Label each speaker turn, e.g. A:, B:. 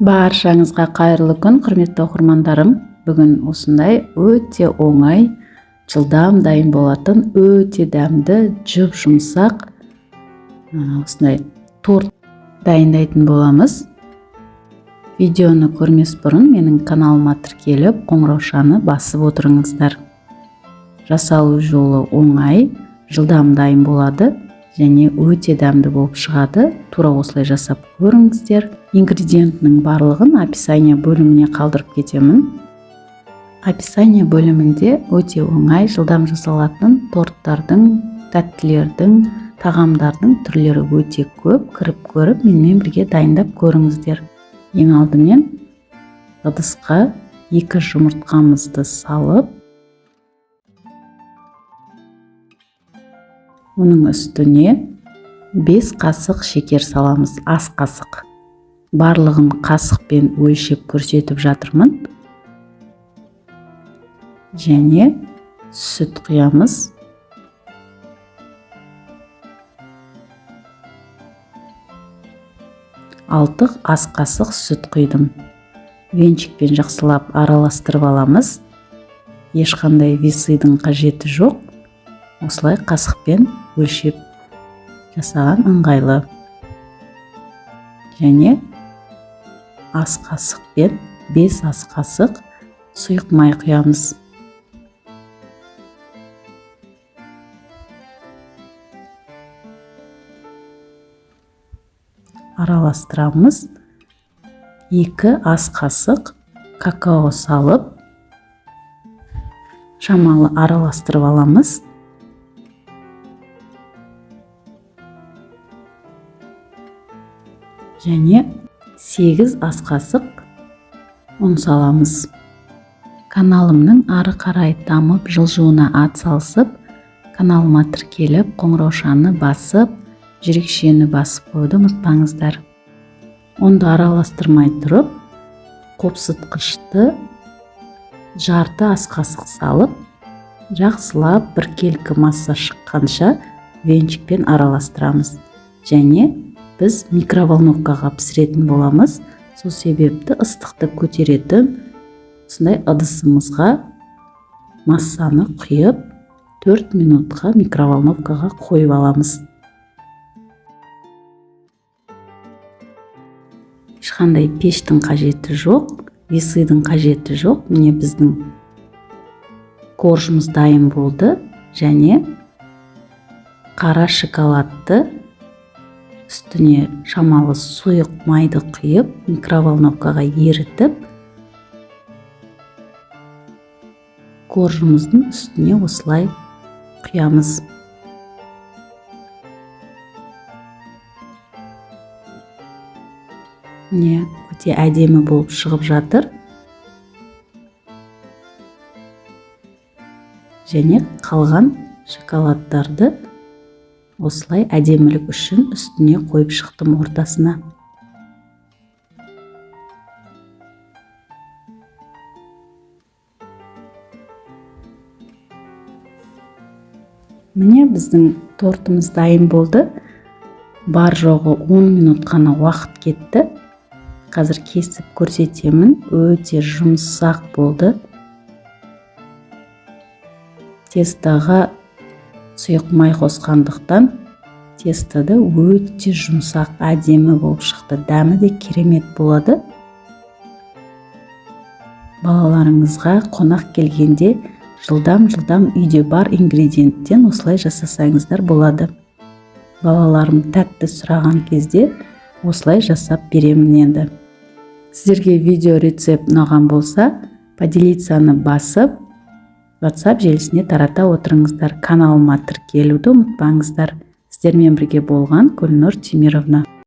A: Баршаңызға қайырлы күн, құрметті оқырмандарым. Бүгін осындай өте оңай, жылдам дайын болатын, өте дәмді, жұп-жұмсақ осындай торт дайындайтын боламыз. Видеоны көрмес бұрын менің каналыма тіркеліп, қоңыраушаны басып отырыңыздар. Жасалу жолы оңай, жылдам дайын болады және өте дәмді болып шығады. Тура осылай жасап көріңіздер. Ингредиентінің барлығын описание бөліміне қалдырып кетемін. Описание бөлімінде өте оңай, жылдам жасалатын торттардың, тәттілердің, тағамдардың түрлері өте көп. Кіріп көріп, менімен бірге дайындап көріңіздер. Ең алдымен ыдысқа 2 жұмыртқамызды салып, оның үстіне 5 қасық шекер саламыз, ас қасық. Барлығын қасықпен өлшеп көрсетіп жатырмын. Және сүт құямыз. Алтық ас қасық сүт құйдым. Венчикпен жақсылап араластырып аламыз. Ешқандай весыйдың қажеті жоқ. Осылай қасықпен өлшеп жасаған ыңғайлы. Және ас қасықпен 5 ас қасық сұйық май құямыз. Араластырамыз. 2 ас қасық какао салып, шамалы араластырып аламыз. Және 8 ас қасық ұн саламыз. Каналымның ары қарай дамып, жылжуына ат салысып, каналыма тіркеліп, қоңыраушаны басып, жүрекшені басып қойды, ұмытпаңыздар. Онды араластырмай тұрып, қопсытқышты жарты ас қасық салып, жақсылап біркелкі масса шыққанша венчикпен араластырамыз. Және біз микроволновкаға пісіретін боламыз. Сол себепті ыстықты көтеретін осындай ыдысымызға массаны құйып, 4 минутқа микроволновкаға қойып аламыз. Ешқандай пештің қажеті жоқ, весыйдың қажеті жоқ. Міне біздің коржымыз дайын болды. Және қара шоколадты үстіне шамалы сұйық майды құйып, микроволновкаға ерітіп, коржымыздың үстіне осылай құямыз. Міне өте әдемі болып шығып жатыр. Және қалған шоколадтарды осылай әдемілік үшін үстіне қойып шықтым ортасына. Міне біздің тортымыз дайын болды. Бар жоғы 10 минут қана уақыт кетті. Қазір кесіп көрсетемін. Өте жұмсақ болды. Тестоға сұйық май қосқандықтан тестода өте жұмсақ, әдемі болып шықты. Дәмі де керемет болады. Балаларыңызға қонақ келгенде жылдам үйде бар ингредиенттен осылай жасасаңыздар болады. Балаларым тәтті сұраған кезде осылай жасап беремін енді. Сіздерге видео рецепт ұнаған болса, поделицаны басып, WhatsApp желісіне тарата отырыңыздар. Каналыма тіркелуді ұмытпаңыздар. Сіздермен бірге болған Гүлнұр Темировна.